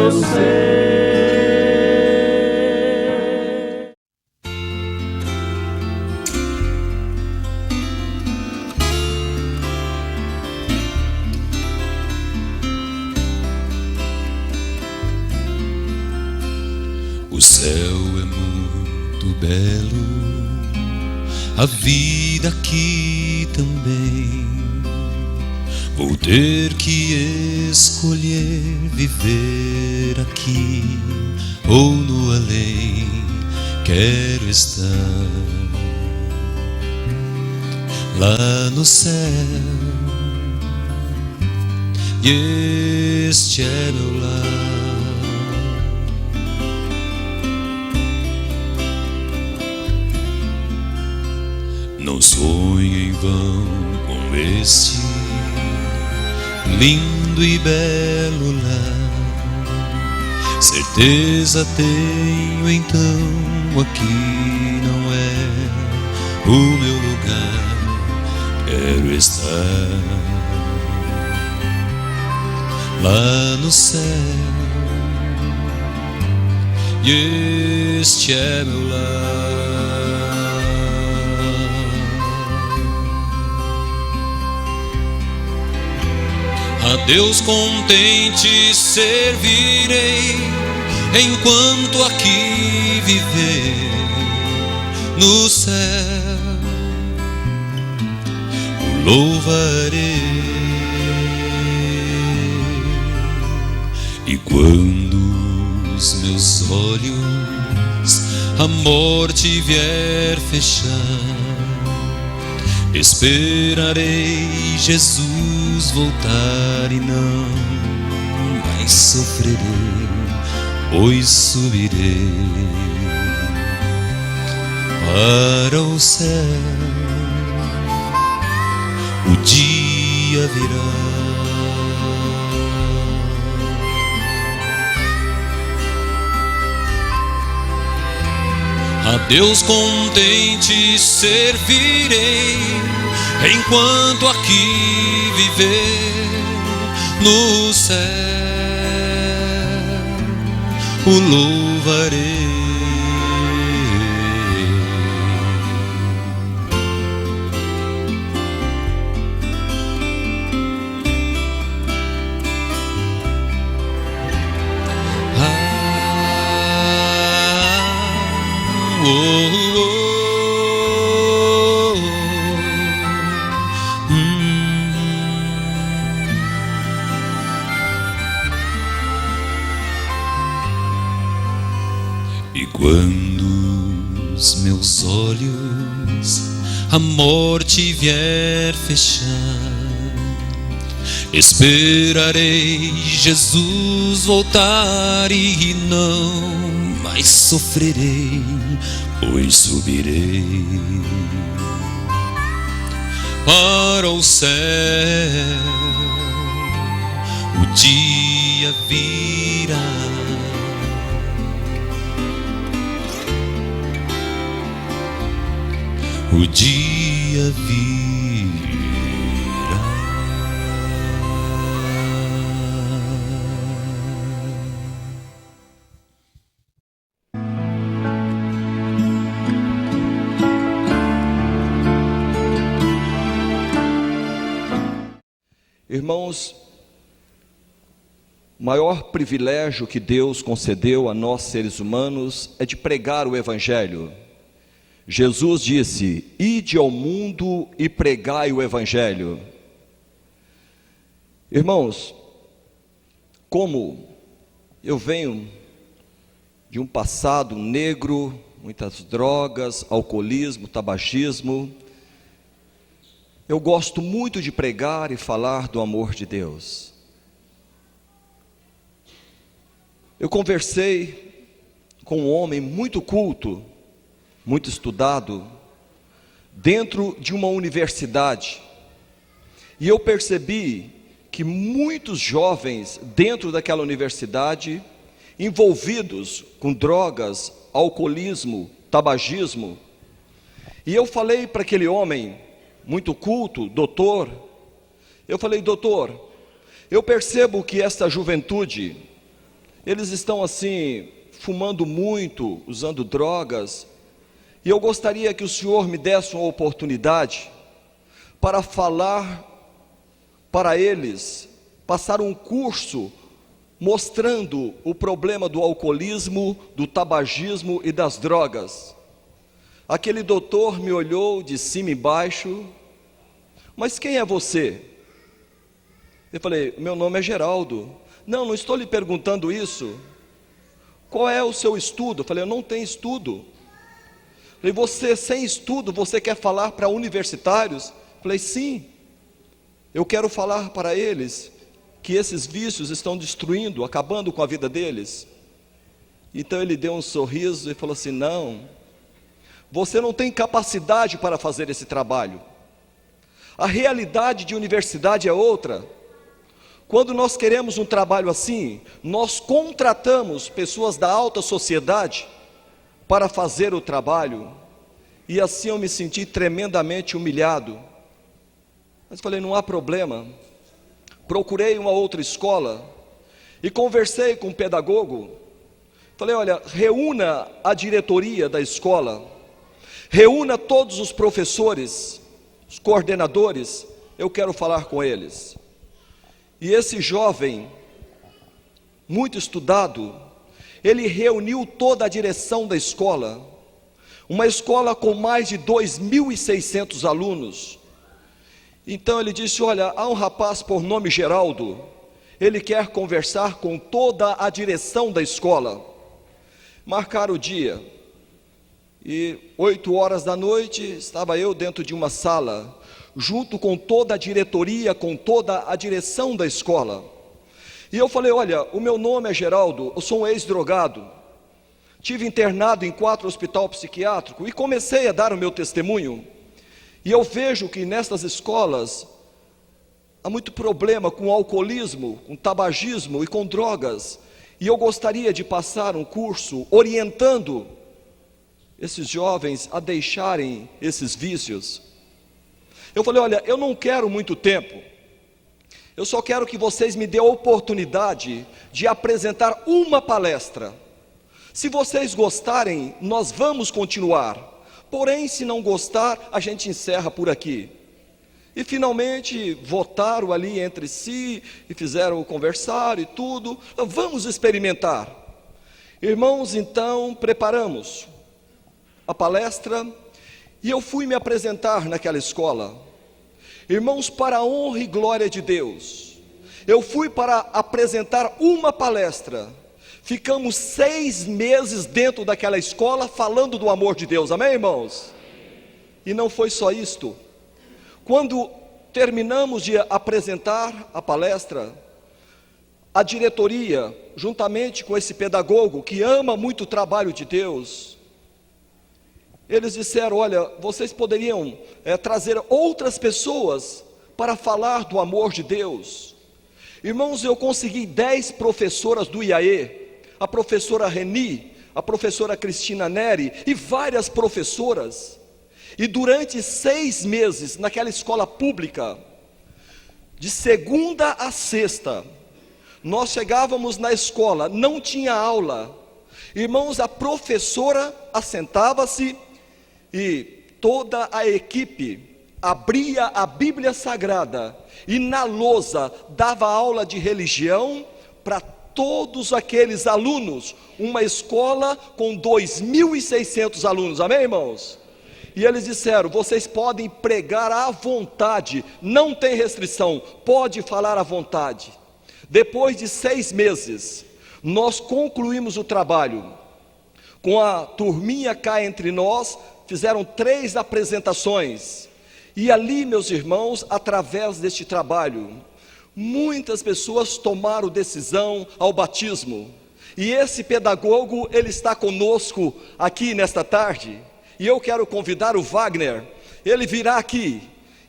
eu sei. O céu é muito belo, a vida aqui também. Vou ter que escolher viver aqui ou no além. Quero estar lá no céu, e este é meu lar. Não sonhe em vão com este lindo e belo lar. Certeza tenho então, aqui não é o meu lugar. Quero estar lá no céu, e este é meu lar. A Deus contente servirei, enquanto aqui viver no céu. O louvarei, e quando os meus olhos a morte vier fechar, esperarei Jesus voltar e não mais sofrerei, pois subirei para o céu. O dia virá, a Deus contente servirei, enquanto aqui viver no céu. O louvarei, E quando os meus olhos a morte vier fechar, esperarei Jesus voltar e não mais sofrerei, pois subirei para o céu. O dia virá, o dia virá. Irmãos, o maior privilégio que Deus concedeu a nós seres humanos é de pregar o Evangelho. Jesus disse: ide ao mundo e pregai o Evangelho. Irmãos, como eu venho de um passado negro, muitas drogas, alcoolismo, tabagismo, eu gosto muito de pregar e falar do amor de Deus. Eu conversei com um homem muito culto, muito estudado, dentro de uma universidade, e eu percebi que muitos jovens dentro daquela universidade, envolvidos com drogas, alcoolismo, tabagismo, e eu falei para aquele homem muito culto, doutor, eu falei: doutor, eu percebo que esta juventude eles estão assim, fumando muito, usando drogas, e eu gostaria que o Senhor me desse uma oportunidade para falar para eles, passar um curso mostrando o problema do alcoolismo, do tabagismo e das drogas. Aquele doutor me olhou de cima e baixo, mas quem é você? Eu falei, meu nome é Geraldo. Não estou lhe perguntando isso. Qual é o seu estudo? Eu falei, eu não tenho estudo. Eu falei, você sem estudo, você quer falar para universitários? Eu falei, sim, eu quero falar para eles que esses vícios estão destruindo, acabando com a vida deles. Então ele deu um sorriso e falou assim, não, você não tem capacidade para fazer esse trabalho. A realidade de universidade é outra. Quando nós queremos um trabalho assim, nós contratamos pessoas da alta sociedade para fazer o trabalho, e assim eu me senti tremendamente humilhado. Mas falei, não há problema. Procurei uma outra escola e conversei com um pedagogo. Falei, olha, reúna a diretoria da escola, reúna todos os professores, os coordenadores, eu quero falar com eles. E esse jovem, muito estudado, ele reuniu toda a direção da escola, uma escola com mais de 2.600 alunos. Então ele disse, olha, há um rapaz por nome Geraldo, ele quer conversar com toda a direção da escola. Marcaram o dia, e 8 da noite, estava eu dentro de uma sala, junto com toda a diretoria, com toda a direção da escola. E eu falei, olha, o meu nome é Geraldo, eu sou um ex-drogado, tive internado em 4 hospitais psiquiátricos, e comecei a dar o meu testemunho. E eu vejo que nestas escolas há muito problema com alcoolismo, com tabagismo e com drogas. E eu gostaria de passar um curso orientando esses jovens a deixarem esses vícios. Eu falei, olha, eu não quero muito tempo. Eu só quero que vocês me dêem a oportunidade de apresentar uma palestra. Se vocês gostarem, nós vamos continuar. Porém, se não gostar, a gente encerra por aqui. E finalmente votaram ali entre si e fizeram conversar e tudo. Vamos experimentar. Irmãos, então preparamos a palestra e eu fui me apresentar naquela escola. Irmãos, para a honra e glória de Deus, eu fui para apresentar uma palestra. Ficamos 6 meses dentro daquela escola falando do amor de Deus, amém, irmãos? E não foi só isto. Quando terminamos de apresentar a palestra, a diretoria, juntamente com esse pedagogo que ama muito o trabalho de Deus, eles disseram, olha, vocês poderiam trazer outras pessoas para falar do amor de Deus. Irmãos, eu consegui 10 professoras do IAE, a professora Reni, a professora Cristina Neri e várias professoras. E durante 6 meses, naquela escola pública, de segunda a sexta, nós chegávamos na escola, não tinha aula. Irmãos, a professora assentava-se e toda a equipe abria a Bíblia Sagrada e na lousa dava aula de religião para todos aqueles alunos, uma escola com 2.600 alunos, amém, irmãos? E eles disseram, vocês podem pregar à vontade, não tem restrição, pode falar à vontade. Depois de 6 meses, nós concluímos o trabalho, com a turminha cá entre nós, fizeram 3 apresentações, e ali, meus irmãos, através deste trabalho, muitas pessoas tomaram decisão ao batismo, e esse pedagogo, ele está conosco aqui nesta tarde, e eu quero convidar o Wagner, ele virá aqui,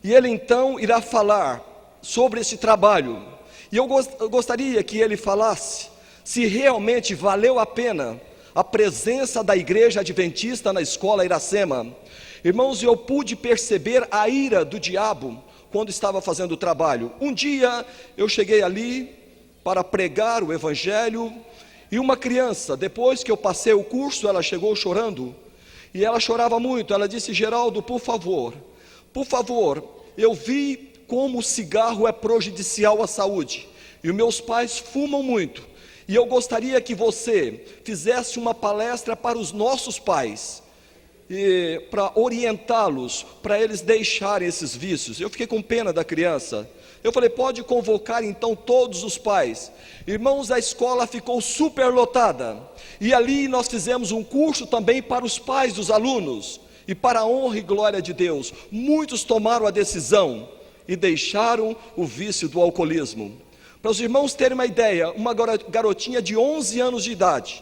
e ele então irá falar sobre esse trabalho, e eu gostaria que ele falasse, se realmente valeu a pena, a presença da igreja adventista na escola Iracema. Irmãos, eu pude perceber a ira do diabo, quando estava fazendo o trabalho. Um dia eu cheguei ali para pregar o evangelho E uma criança, depois que eu passei o curso, ela chegou chorando, e ela chorava muito. Ela disse: Geraldo, por favor, eu vi como o cigarro é prejudicial à saúde, e os meus pais fumam muito, e eu gostaria que você fizesse uma palestra para os nossos pais, e para orientá-los, para eles deixarem esses vícios. Eu fiquei com pena da criança. Eu falei: pode convocar então todos os pais. Irmãos, a escola ficou superlotada, e ali nós fizemos um curso também para os pais dos alunos, e para a honra e glória de Deus, muitos tomaram a decisão e deixaram o vício do alcoolismo. Para os irmãos terem uma ideia, uma garotinha de 11 anos de idade,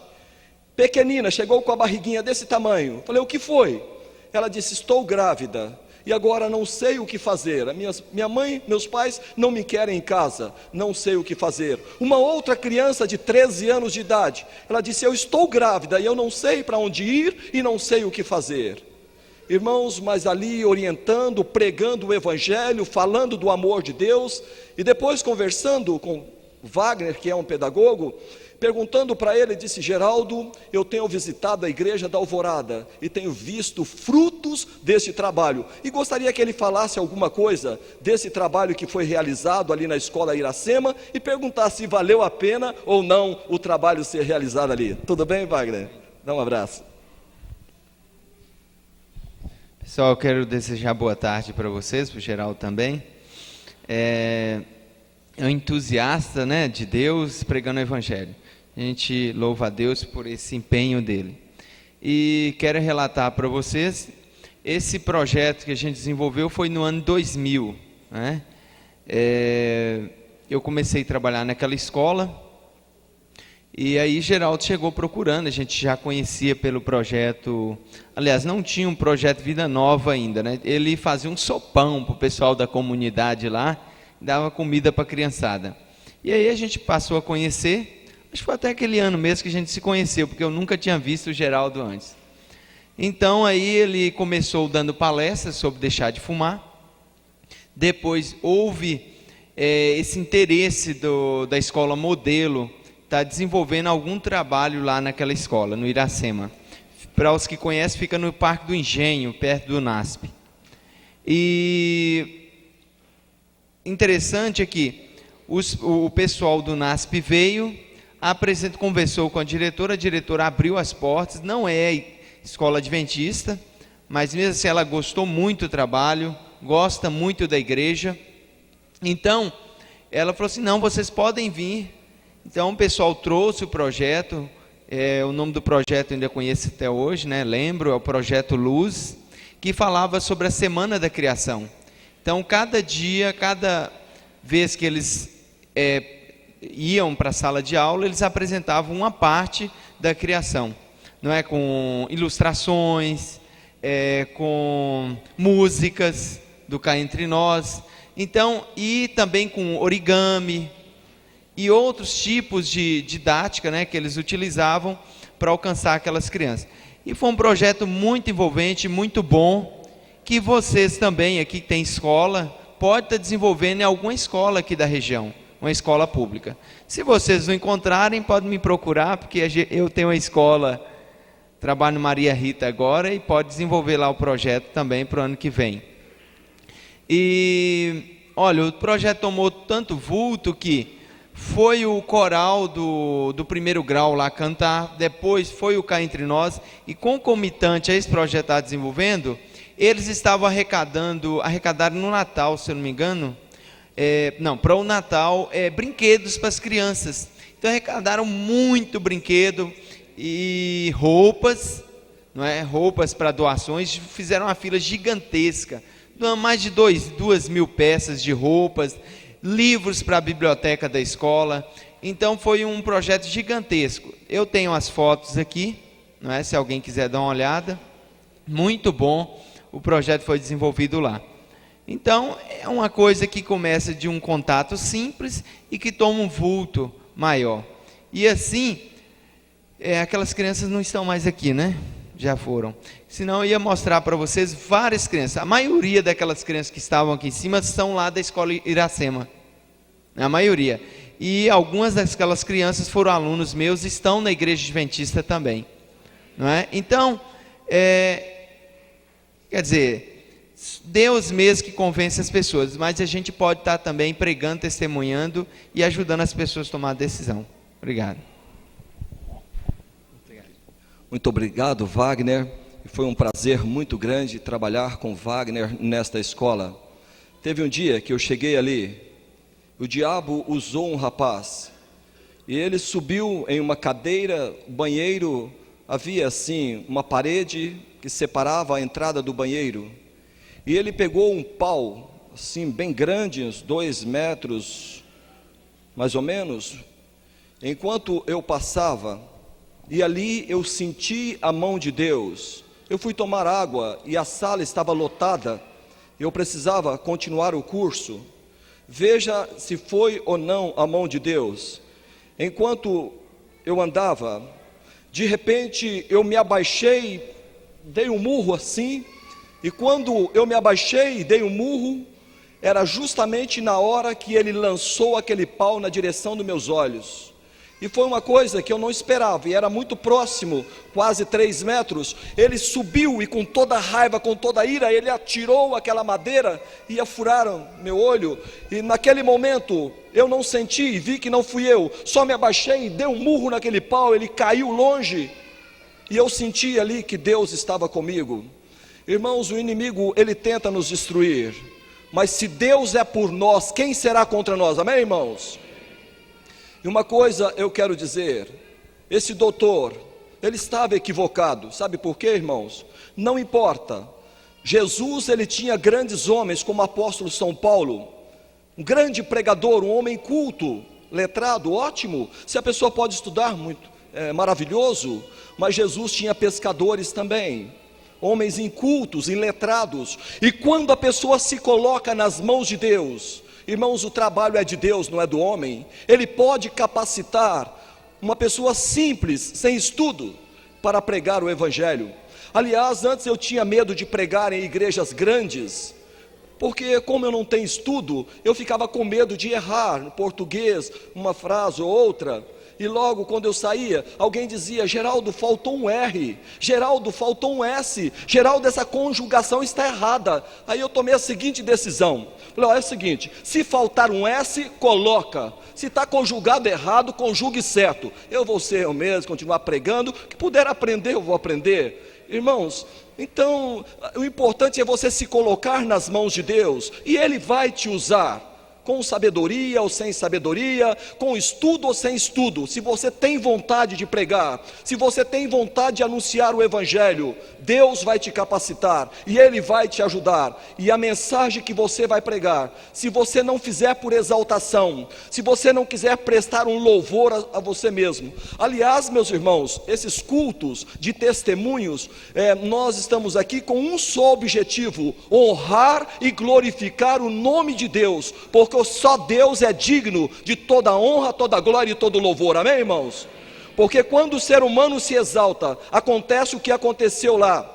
pequenina, chegou com a barriguinha desse tamanho. Falei: o que foi? Ela disse: estou grávida, e agora não sei o que fazer. Minha mãe, meus pais não me querem em casa, não sei o que fazer. Uma outra criança de 13 anos de idade, ela disse: eu estou grávida e eu não sei para onde ir e não sei o que fazer. Irmãos, mas ali orientando, pregando o evangelho, falando do amor de Deus, e depois conversando com Wagner, que é um pedagogo, perguntando para ele, disse: Geraldo, eu tenho visitado a igreja da Alvorada e tenho visto frutos desse trabalho, e gostaria que ele falasse alguma coisa desse trabalho que foi realizado ali na escola Iracema, e perguntasse se valeu a pena ou não o trabalho ser realizado ali. Tudo bem, Wagner? Dá um abraço. Pessoal, eu quero desejar boa tarde para vocês, para o Geraldo também. É um entusiasta, né, de Deus pregando o evangelho. A gente louva a Deus por esse empenho dele. E quero relatar para vocês, esse projeto que a gente desenvolveu foi no ano 2000, né? Eu comecei a trabalhar naquela escola, e aí Geraldo chegou procurando. A gente já conhecia pelo projeto, aliás, não tinha um projeto Vida Nova ainda, né? Ele fazia um sopão para o pessoal da comunidade lá, dava comida para a criançada. E aí a gente passou a conhecer, acho que foi até aquele ano mesmo que a gente se conheceu, porque eu nunca tinha visto o Geraldo antes. Então aí ele começou dando palestras sobre deixar de fumar. Depois houve esse interesse da escola modelo, está desenvolvendo algum trabalho lá naquela escola, no Iracema. Para os que conhecem, fica no Parque do Engenho, perto do NASP. E interessante é que o pessoal do NASP veio, conversou com a diretora abriu as portas. Não é escola adventista, mas mesmo assim ela gostou muito do trabalho, gosta muito da igreja. Então ela falou assim: não, vocês podem vir. Então o pessoal trouxe o projeto, o nome do projeto eu ainda conheço até hoje, né? Lembro, é o Projeto Luz, que falava sobre a Semana da Criação. Então cada dia, cada vez que eles iam para a sala de aula, eles apresentavam uma parte da criação, não é? Com ilustrações, com músicas do Cá Entre Nós, então, e também com origami e outros tipos de didática, né, que eles utilizavam para alcançar aquelas crianças. E foi um projeto muito envolvente, muito bom, que vocês também, aqui que tem escola, pode estar desenvolvendo em alguma escola aqui da região, uma escola pública. Se vocês não encontrarem, podem me procurar, porque eu tenho uma escola, trabalho no Maria Rita agora, e pode desenvolver lá o projeto também para o ano que vem. E, olha, o projeto tomou tanto vulto que foi o coral do primeiro grau lá cantar, depois foi o Cá Entre Nós, e concomitante a esse projeto estar desenvolvendo, eles estavam arrecadaram no Natal, se eu não me engano, para o Natal, brinquedos para as crianças. Então arrecadaram muito brinquedo e roupas, não é? Roupas para doações, fizeram uma fila gigantesca, mais de 2.000 peças de roupas, livros para a biblioteca da escola. Então foi um projeto gigantesco. Eu tenho as fotos aqui, não é? Se alguém quiser dar uma olhada, muito bom. O projeto foi desenvolvido lá. Então é uma coisa que começa de um contato simples e que toma um vulto maior. E assim, aquelas crianças não estão mais aqui, né? Já foram. Senão eu ia mostrar para vocês várias crianças. A maioria daquelas crianças que estavam aqui em cima são lá da escola Iracema. A maioria. E algumas daquelas crianças foram alunos meus, estão na igreja adventista também, não é? Então, quer dizer, Deus mesmo que convence as pessoas, mas a gente pode estar também pregando, testemunhando e ajudando as pessoas a tomar a decisão. Obrigado. Muito obrigado, Wagner. Foi um prazer muito grande trabalhar com Wagner nesta escola. Teve um dia que eu cheguei ali, o diabo usou um rapaz, e ele subiu em uma cadeira, banheiro, havia assim uma parede que separava a entrada do banheiro, e ele pegou um pau, assim bem grande, uns 2 metros, mais ou menos, enquanto eu passava, e ali eu senti a mão de Deus. Eu fui tomar água e a sala estava lotada, eu precisava continuar o curso. Veja se foi ou não a mão de Deus. Enquanto eu andava, de repente eu me abaixei, dei um murro assim, e quando eu me abaixei e dei um murro, era justamente na hora que ele lançou aquele pau na direção dos meus olhos. E foi uma coisa que eu não esperava, e era muito próximo, quase 3 metros. Ele subiu e com toda a raiva, com toda a ira, ele atirou aquela madeira e ia furar meu olho. E naquele momento eu não senti, vi que não fui eu, só me abaixei e dei um murro naquele pau, ele caiu longe. E eu senti ali que Deus estava comigo. Irmãos, o inimigo, ele tenta nos destruir, mas se Deus é por nós, quem será contra nós? Amém, irmãos? E uma coisa eu quero dizer, esse doutor, ele estava equivocado, sabe por quê, irmãos? Não importa, Jesus, ele tinha grandes homens como o apóstolo São Paulo, um grande pregador, um homem culto, letrado, ótimo, se a pessoa pode estudar muito, é maravilhoso, mas Jesus tinha pescadores também, homens incultos, iletrados, e quando a pessoa se coloca nas mãos de Deus, irmãos, o trabalho é de Deus, não é do homem. Ele pode capacitar uma pessoa simples, sem estudo, para pregar o Evangelho. Aliás, antes eu tinha medo de pregar em igrejas grandes, porque como eu não tenho estudo, eu ficava com medo de errar no português, uma frase ou outra. E logo quando eu saía, alguém dizia: Geraldo, faltou um R, Geraldo, faltou um S, Geraldo, essa conjugação está errada. Aí eu tomei a seguinte decisão, falei: é o seguinte, se faltar um S, coloca, se está conjugado errado, conjugue certo. Eu vou ser eu mesmo, continuar pregando, que puder aprender, eu vou aprender. Irmãos, então o importante é você se colocar nas mãos de Deus, e Ele vai te usar, com sabedoria ou sem sabedoria, com estudo ou sem estudo. Se você tem vontade de pregar, se você tem vontade de anunciar o Evangelho, Deus vai te capacitar, e Ele vai te ajudar. E a mensagem que você vai pregar, se você não fizer por exaltação, se você não quiser prestar um louvor a você mesmo. Aliás, meus irmãos, esses cultos de testemunhos, nós estamos aqui com um só objetivo: honrar e glorificar o nome de Deus, porque só Deus é digno de toda honra, toda glória e todo louvor. Amém, irmãos? Porque quando o ser humano se exalta, acontece o que aconteceu lá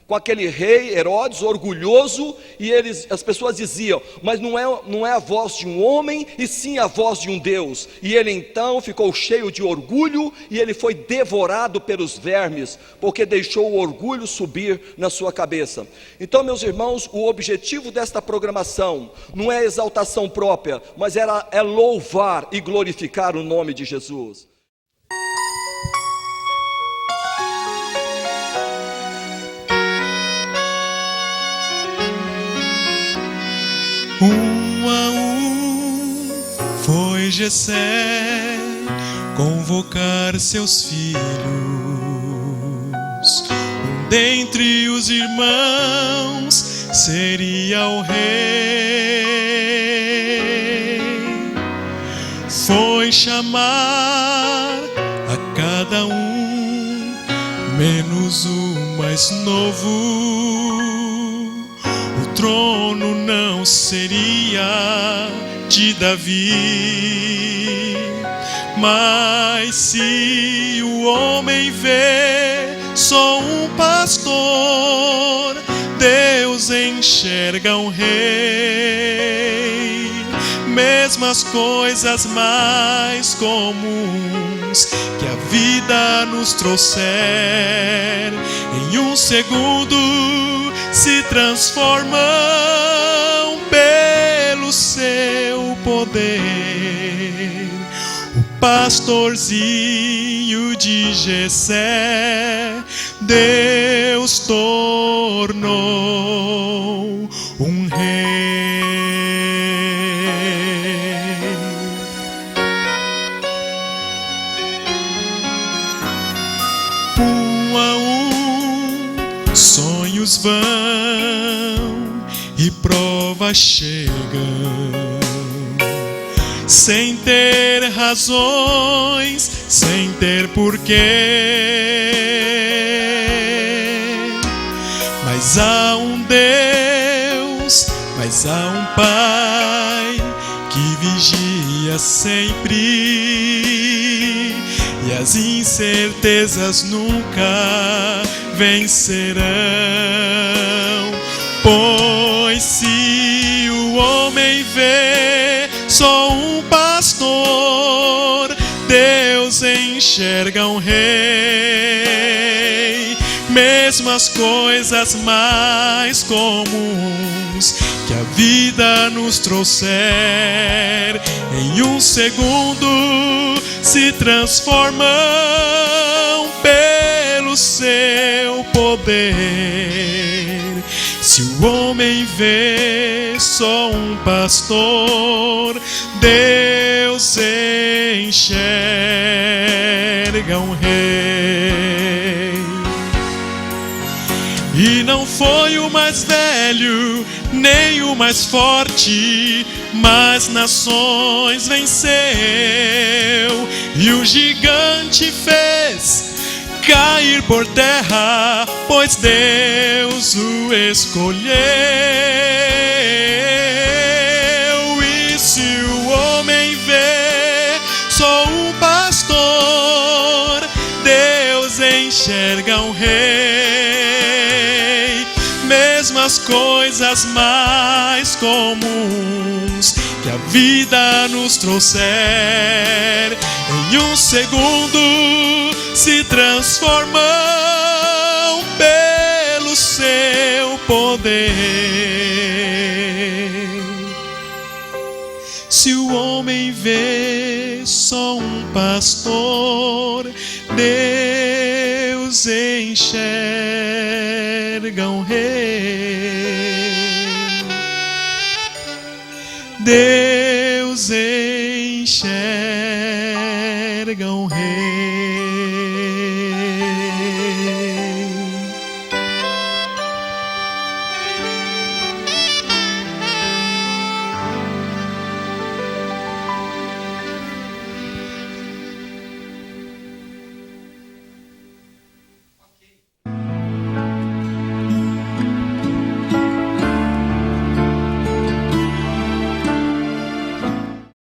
com aquele rei Herodes, orgulhoso, e as pessoas diziam: mas não é a voz de um homem, e sim a voz de um Deus. E ele então ficou cheio de orgulho, e ele foi devorado pelos vermes, porque deixou o orgulho subir na sua cabeça. Então, meus irmãos, o objetivo desta programação não é exaltação própria, mas é louvar e glorificar o nome de Jesus. Um a um foi Jessé convocar seus filhos. Um dentre os irmãos seria o rei. Foi chamar a cada um, menos o mais novo. O trono não seria de Davi, mas se o homem vê só um pastor, Deus enxerga um rei. mesmo as coisas mais comuns que a vida nos trouxer, em um segundo se transformam pelo seu poder. O pastorzinho de Jessé Deus tornou um rei. Um a um sonhos vão e provas chegam, sem ter razões, sem ter porquê. Mas há um Deus, mas há um Pai que vigia sempre, e as incertezas nunca vencerão. Pois se o homem vê só um pastor, Deus enxerga um rei. Mesmo as coisas mais comuns que a vida nos trouxer, em um segundo se transformam pelo seu poder. Se o homem vê só um pastor, Deus enxerga um rei. E não foi o mais velho, nem o mais forte, mas nações venceu, e o gigante fez cair por terra, pois Deus o escolheu. E se o homem vê só um pastor, Deus enxerga um rei. Mesmo as coisas mais comuns que a vida nos trouxer, em um segundo se transformam pelo seu poder. Se o homem vê só um pastor, Deus enxerga um rei. Deus enxerga um rei.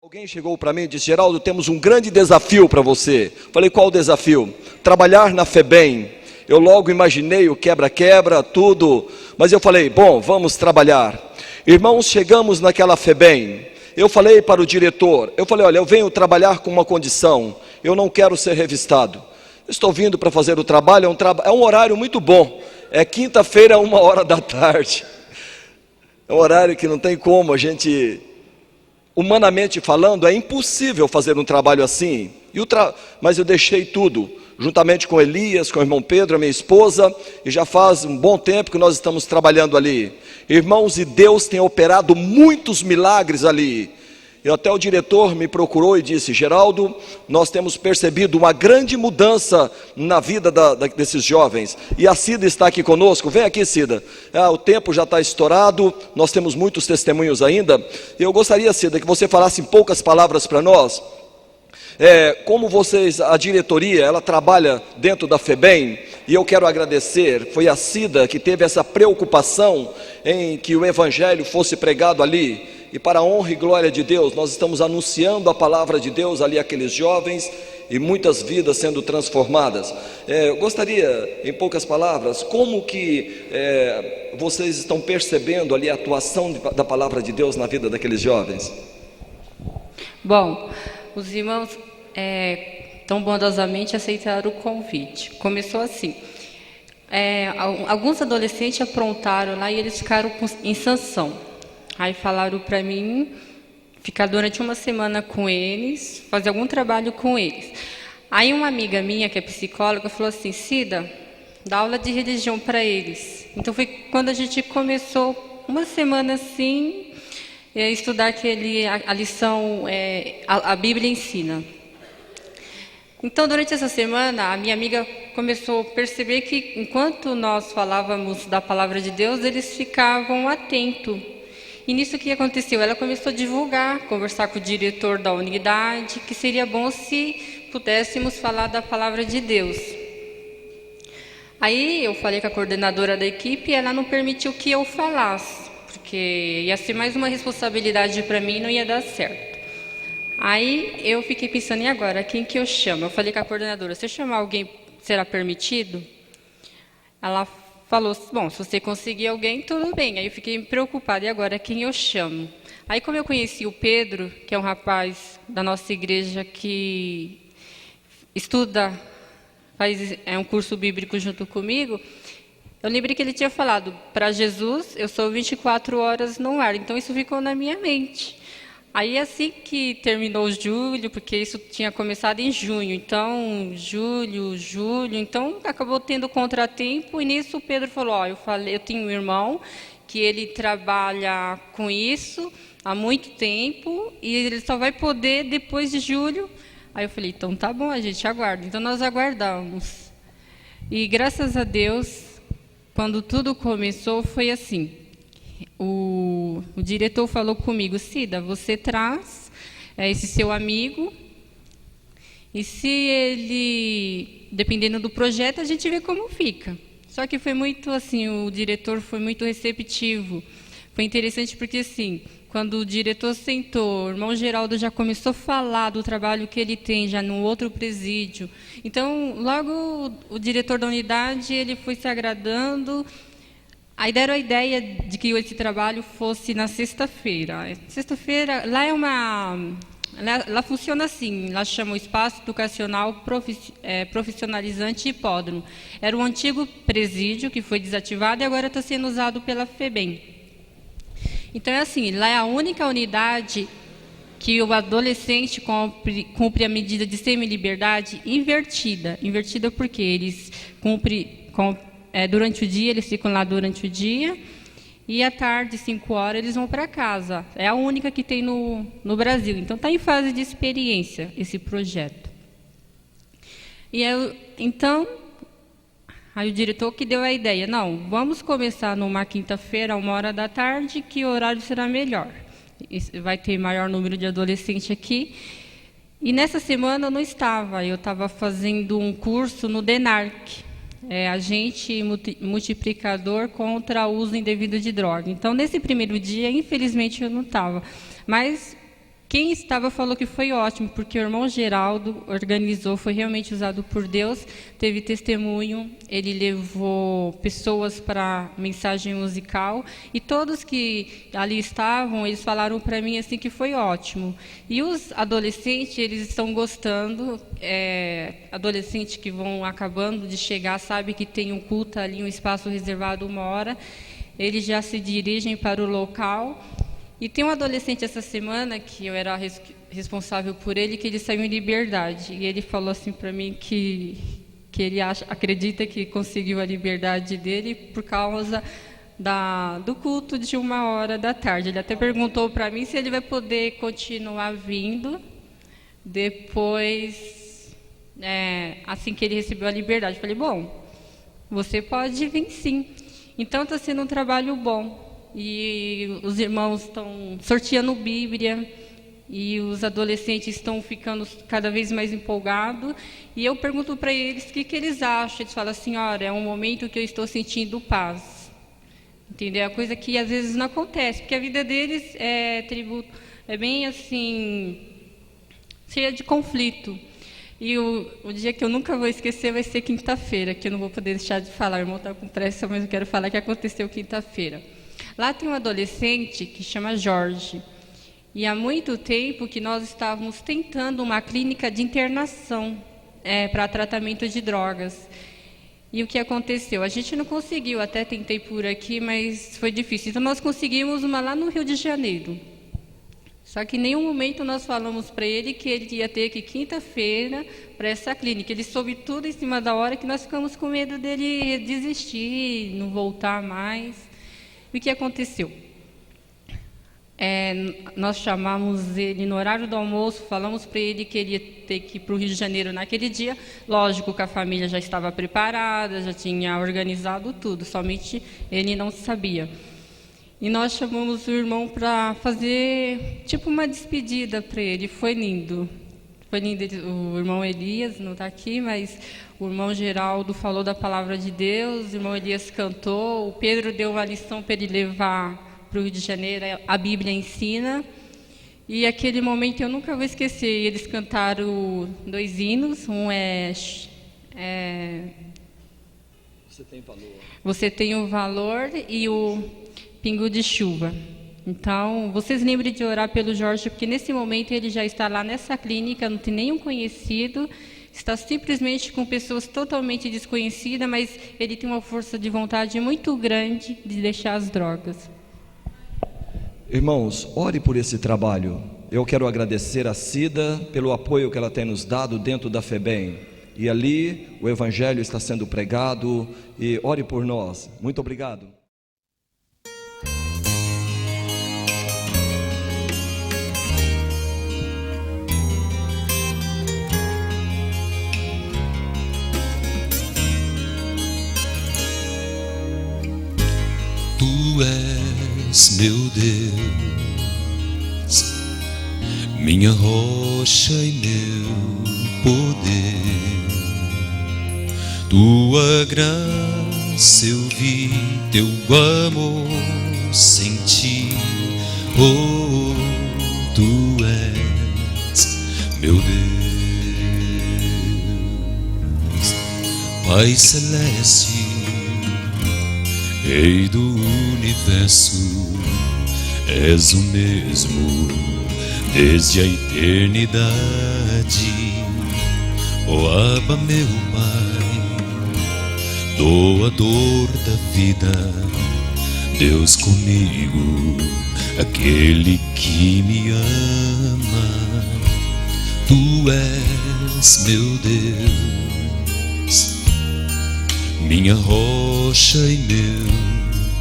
Alguém chegou para mim e disse: Geraldo, temos um grande desafio para você. Falei: qual o desafio? Trabalhar na FEBEM. Eu logo imaginei o quebra-quebra, tudo, mas eu falei: bom, vamos trabalhar. Irmãos, chegamos naquela FEBEM. Eu falei para o diretor, eu falei: olha, eu venho trabalhar com uma condição, eu não quero ser revistado. Estou vindo para fazer o trabalho, é um horário muito bom. É quinta-feira, 13h. É um horário que não tem como a gente... Humanamente falando, é impossível fazer um trabalho assim. Mas eu deixei tudo, juntamente com Elias, com o irmão Pedro, a minha esposa, e já faz um bom tempo que nós estamos trabalhando ali. Irmãos, e Deus tem operado muitos milagres ali. E até o diretor me procurou e disse: Geraldo, nós temos percebido uma grande mudança na vida desses jovens. E a Cida está aqui conosco. Vem aqui, Cida. O tempo já está estourado, nós temos muitos testemunhos ainda. Eu gostaria, Cida, que você falasse em poucas palavras para nós. Como vocês, a diretoria, ela trabalha dentro da FEBEM, e eu quero agradecer, foi a Cida que teve essa preocupação em que o evangelho fosse pregado ali, e para a honra e glória de Deus, nós estamos anunciando a palavra de Deus ali àqueles jovens, e muitas vidas sendo transformadas. Eu gostaria, em poucas palavras, como que vocês estão percebendo ali a atuação da palavra de Deus na vida daqueles jovens? Bom, os irmãos tão bondosamente aceitaram o convite. Começou assim. Alguns adolescentes aprontaram lá e eles ficaram em sanção. Aí falaram para mim ficar durante uma semana com eles, fazer algum trabalho com eles. Aí uma amiga minha, que é psicóloga, falou assim: Cida, dá aula de religião para eles. Então foi quando a gente começou, uma semana assim, estudar a lição, a Bíblia ensina. Então, durante essa semana, a minha amiga começou a perceber que, enquanto nós falávamos da palavra de Deus, eles ficavam atentos. E nisso, o que aconteceu? Ela começou a divulgar, conversar com o diretor da unidade, que seria bom se pudéssemos falar da palavra de Deus. Aí, eu falei com a coordenadora da equipe e ela não permitiu que eu falasse, porque ia ser mais uma responsabilidade para mim e não ia dar certo. Aí eu fiquei pensando, e agora, quem que eu chamo? Eu falei com a coordenadora: se eu chamar alguém, será permitido? Ela falou: bom, se você conseguir alguém, tudo bem. Aí eu fiquei preocupada, e agora, quem eu chamo? Aí, como eu conheci o Pedro, que é um rapaz da nossa igreja que estuda, faz um curso bíblico junto comigo, eu lembrei que ele tinha falado: para Jesus, eu sou 24 horas no ar. Então, isso ficou na minha mente. Aí, assim que terminou julho, porque isso tinha começado em junho, então, julho, então, acabou tendo contratempo, e nisso o Pedro falou: eu tenho um irmão que ele trabalha com isso há muito tempo, e ele só vai poder depois de julho. Aí eu falei: então tá bom, a gente aguarda. Então nós aguardamos. E graças a Deus, quando tudo começou, foi assim. O diretor falou comigo: Cida, você traz esse seu amigo, e se ele, dependendo do projeto, a gente vê como fica. Só que foi muito assim, o diretor foi muito receptivo. Foi interessante porque, assim, quando o diretor sentou, o irmão Geraldo já começou a falar do trabalho que ele tem já no outro presídio. Então, logo o diretor da unidade, ele foi se agradando. Aí deram a ideia de que esse trabalho fosse na sexta-feira. Sexta-feira, lá funciona assim, lá chama o Espaço Educacional Profissionalizante Hipódromo. Era um antigo presídio que foi desativado e agora está sendo usado pela FEBEM. Então é assim, lá é a única unidade que o adolescente cumpre a medida de semi-liberdade invertida. Invertida porque eles cumprem... durante o dia, eles ficam lá durante o dia, e à tarde, 5 horas, eles vão para casa. É a única que tem no Brasil. Então, está em fase de experiência esse projeto. Então, aí o diretor que deu a ideia: não, vamos começar numa quinta-feira, 13h, que o horário será melhor. Vai ter maior número de adolescentes aqui. E nessa semana eu não estava, eu estava fazendo um curso no DENARC. Agente multiplicador contra o uso indevido de droga. Então, nesse primeiro dia, infelizmente, eu não estava. Mas quem estava falou que foi ótimo, porque o irmão Geraldo organizou, foi realmente usado por Deus, teve testemunho, ele levou pessoas para mensagem musical, e todos que ali estavam, eles falaram para mim assim que foi ótimo. E os adolescentes, eles estão gostando, adolescentes que vão acabando de chegar, sabem que tem um culto ali, um espaço reservado 1 hora, eles já se dirigem para o local. E tem um adolescente essa semana, que eu era responsável por ele, que ele saiu em liberdade. E ele falou assim para mim que ele acredita que conseguiu a liberdade dele por causa do culto de 13h. Ele até perguntou para mim se ele vai poder continuar vindo depois, assim que ele recebeu a liberdade. Eu falei: bom, você pode vir sim. Então está sendo um trabalho bom. E os irmãos estão sorteando Bíblia, e os adolescentes estão ficando cada vez mais empolgados. E eu pergunto para eles o que eles acham. Eles falam: senhora, é um momento que eu estou sentindo paz. Entendeu? É uma coisa que às vezes não acontece, porque a vida deles é bem assim, cheia de conflito. E o dia que eu nunca vou esquecer vai ser quinta-feira, que eu não vou poder deixar de falar. O irmão está com pressa, mas eu quero falar que aconteceu quinta-feira. Lá tem um adolescente que chama Jorge. E há muito tempo que nós estávamos tentando uma clínica de internação para tratamento de drogas. E o que aconteceu? A gente não conseguiu, até tentei por aqui, mas foi difícil. Então nós conseguimos uma lá no Rio de Janeiro. Só que em nenhum momento nós falamos para ele que ele ia ter que ir quinta-feira para essa clínica. Ele soube tudo em cima da hora, que nós ficamos com medo dele desistir, não voltar mais. E o que aconteceu? Nós chamamos ele no horário do almoço, falamos para ele que ele ia ter que ir para o Rio de Janeiro naquele dia. Lógico que a família já estava preparada, já tinha organizado tudo, somente ele não sabia. E nós chamamos o irmão para fazer tipo uma despedida para ele. Foi lindo. Foi lindo. O irmão Elias não está aqui, mas o irmão Geraldo falou da palavra de Deus, o irmão Elias cantou, o Pedro deu uma lição para ele levar para o Rio de Janeiro, a Bíblia ensina. E aquele momento eu nunca vou esquecer. Eles cantaram 2 hinos. Um Você tem valor. Você tem o valor e o pingo de chuva. Então, vocês lembrem de orar pelo Jorge, porque nesse momento ele já está lá nessa clínica, não tem nenhum conhecido, está simplesmente com pessoas totalmente desconhecidas, mas ele tem uma força de vontade muito grande de deixar as drogas. Irmãos, ore por esse trabalho. Eu quero agradecer a Cida pelo apoio que ela tem nos dado dentro da FEBEM. E ali o Evangelho está sendo pregado. E ore por nós. Muito obrigado. Tu és meu Deus, minha rocha e meu poder. Tua graça eu vi, teu amor senti. Oh, tu és meu Deus, Pai celeste, Rei do universo, és o mesmo desde a eternidade. Ó Abba, meu Pai, doador da vida, Deus comigo, aquele que me ama. Tu és meu Deus, minha rocha e meu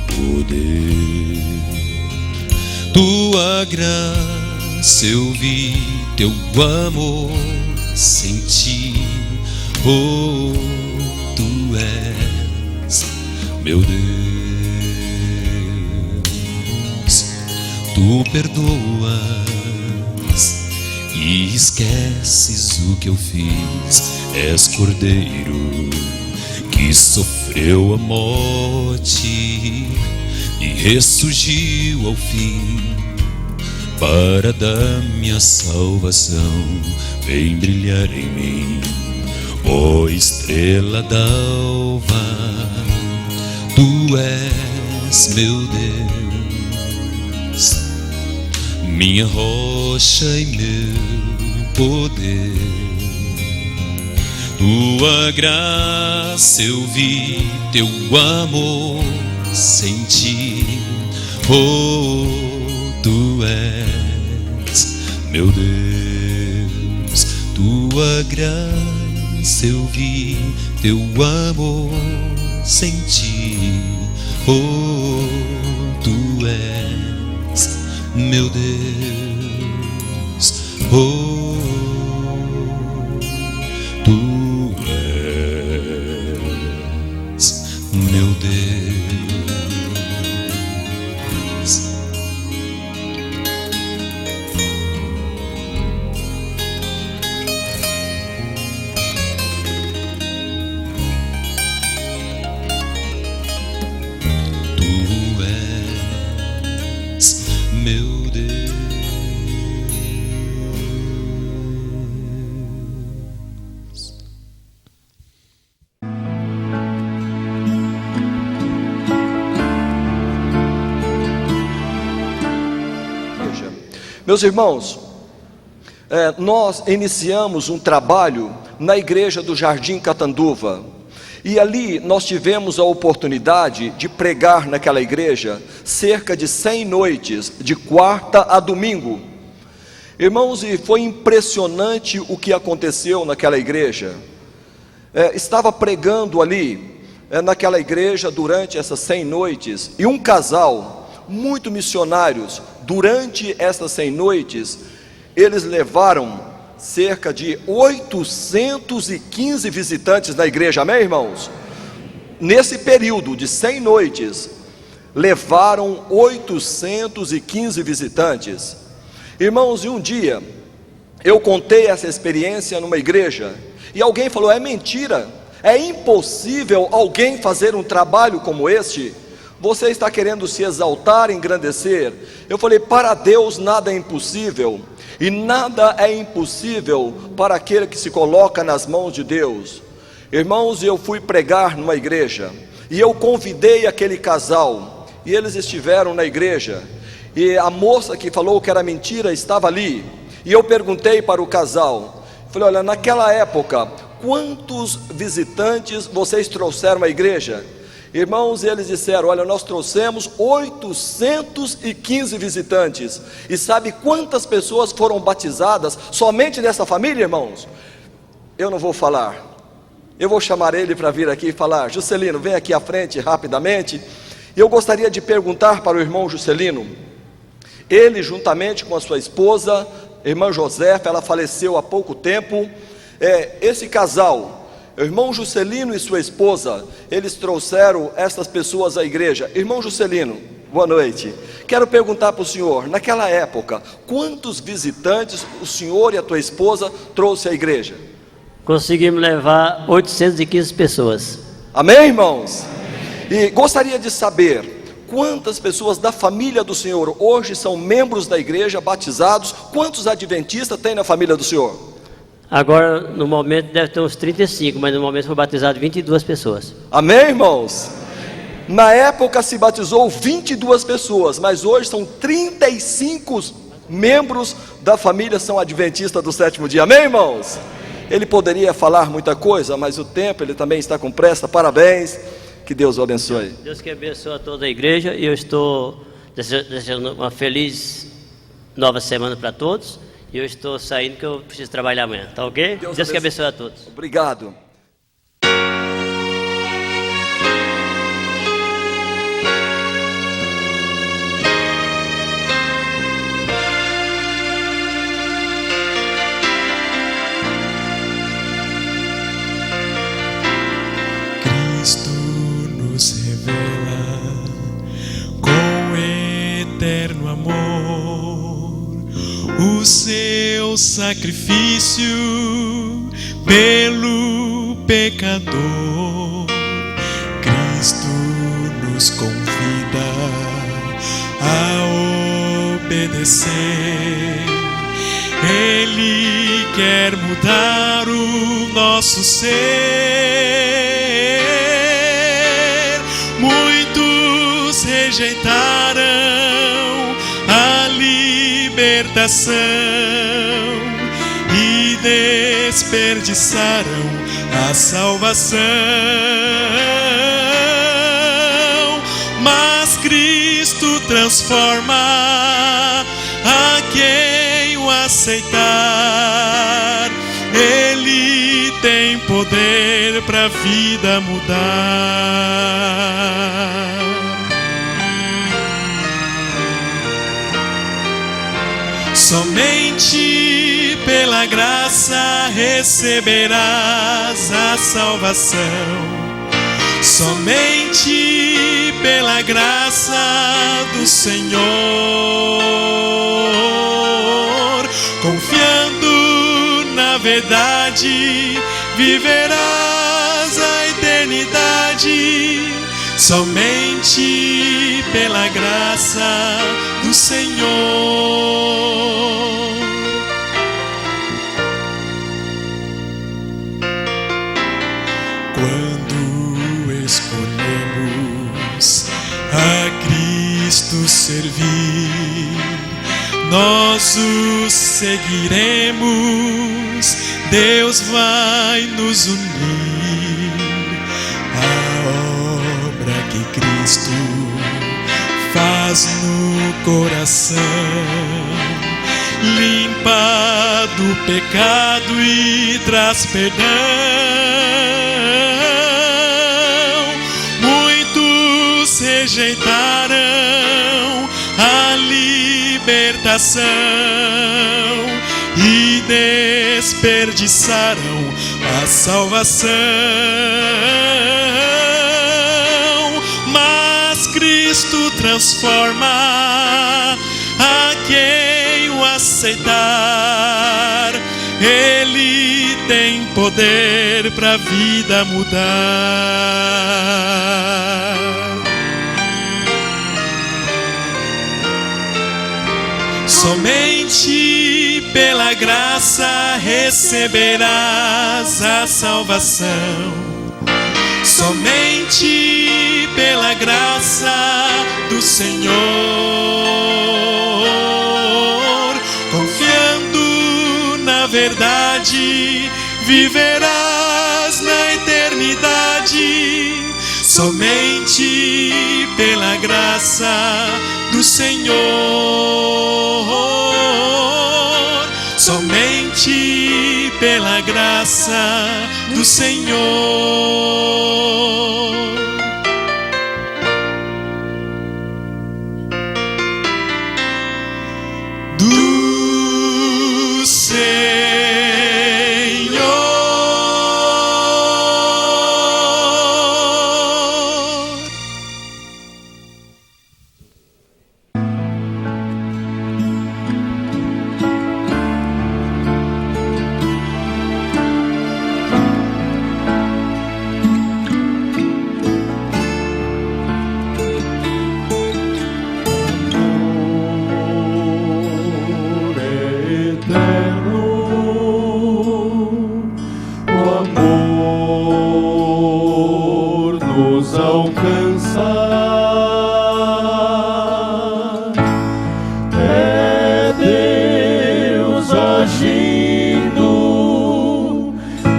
poder. Tua graça eu vi, teu amor senti. Oh, tu és meu Deus. Tu perdoas e esqueces o que eu fiz. És Cordeiro que sofreu a morte e ressurgiu ao fim para dar minha salvação. Vem brilhar em mim, ó estrela d'alva. Tu és meu Deus, minha rocha e meu poder. Tua graça eu vi, teu amor senti. Oh, tu és meu Deus. Tua graça eu vi, teu amor senti. Oh, tu és meu Deus. Oh, meu Deus. Tu és meu Deus. Meus irmãos, nós iniciamos um trabalho na igreja do Jardim Catanduva, e ali nós tivemos a oportunidade de pregar naquela igreja cerca de 100 noites, de quarta a domingo. Irmãos, e foi impressionante o que aconteceu naquela igreja. Estava pregando ali, naquela igreja durante essas 100 noites, e um casal, muito missionários, durante essas 100 noites, eles levaram cerca de 815 visitantes na igreja, amém, irmãos? Nesse período de 100 noites, levaram 815 visitantes. Irmãos, e um dia, eu contei essa experiência numa igreja, e alguém falou: é mentira, é impossível alguém fazer um trabalho como este. Você está querendo se exaltar, engrandecer? Eu falei: para Deus nada é impossível, e nada é impossível para aquele que se coloca nas mãos de Deus. Irmãos, eu fui pregar numa igreja, e eu convidei aquele casal, e eles estiveram na igreja, e a moça que falou que era mentira estava ali, e eu perguntei para o casal, falei: olha, naquela época, quantos visitantes vocês trouxeram à igreja? Irmãos, eles disseram: olha, nós trouxemos 815 visitantes. E sabe quantas pessoas foram batizadas somente dessa família, irmãos? Eu não vou falar, eu vou chamar ele para vir aqui e falar. Juscelino, vem aqui à frente rapidamente. E eu gostaria de perguntar para o irmão Juscelino, ele juntamente com a sua esposa, irmã Josefa, ela faleceu há pouco tempo, esse casal, o irmão Juscelino e sua esposa, eles trouxeram essas pessoas à igreja. Irmão Juscelino, boa noite. Quero perguntar para o senhor, naquela época, quantos visitantes o senhor e a tua esposa trouxe à igreja? Conseguimos levar 815 pessoas. Amém, irmãos? E gostaria de saber, quantas pessoas da família do senhor hoje são membros da igreja, batizados? Quantos adventistas tem na família do senhor? Agora, no momento, deve ter uns 35, mas no momento foi batizado 22 pessoas. Amém, irmãos? Na época se batizou 22 pessoas, mas hoje são 35 membros da família são adventistas do sétimo dia. Amém, irmãos? Ele poderia falar muita coisa, mas o tempo, ele também está com pressa. Parabéns, que Deus o abençoe. Deus que abençoe a toda a igreja, e eu estou desejando uma feliz nova semana para todos. E eu estou saindo que eu preciso trabalhar amanhã, tá ok? Deus que abençoe a todos. Obrigado. Cristo nos revela com eterno amor o seu sacrifício pelo pecador. Cristo nos convida a obedecer. Ele quer mudar o nosso ser. Muitos rejeitaram a libertação e desperdiçaram a salvação, mas Cristo transforma a quem o aceitar. Ele tem poder para a vida mudar. Somente pela graça receberás a salvação. Somente pela graça do Senhor, confiando na verdade, viverás a eternidade. Somente pela graça do Senhor. Quando escolhemos a Cristo servir, nós o seguiremos. Deus vai nos unir à obra que Cristo faz no coração, limpa do pecado e traz perdão. Muitos rejeitaram a libertação e desperdiçaram a salvação, mas Cristo transforma a quem o aceitar. Ele tem poder para a vida mudar. Somente pela graça receberás a salvação. Somente pela graça do Senhor, confiando na verdade, viverás na eternidade. Somente pela graça do Senhor, somente pela graça do Senhor. Do Senhor. Agindo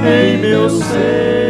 em meu ser.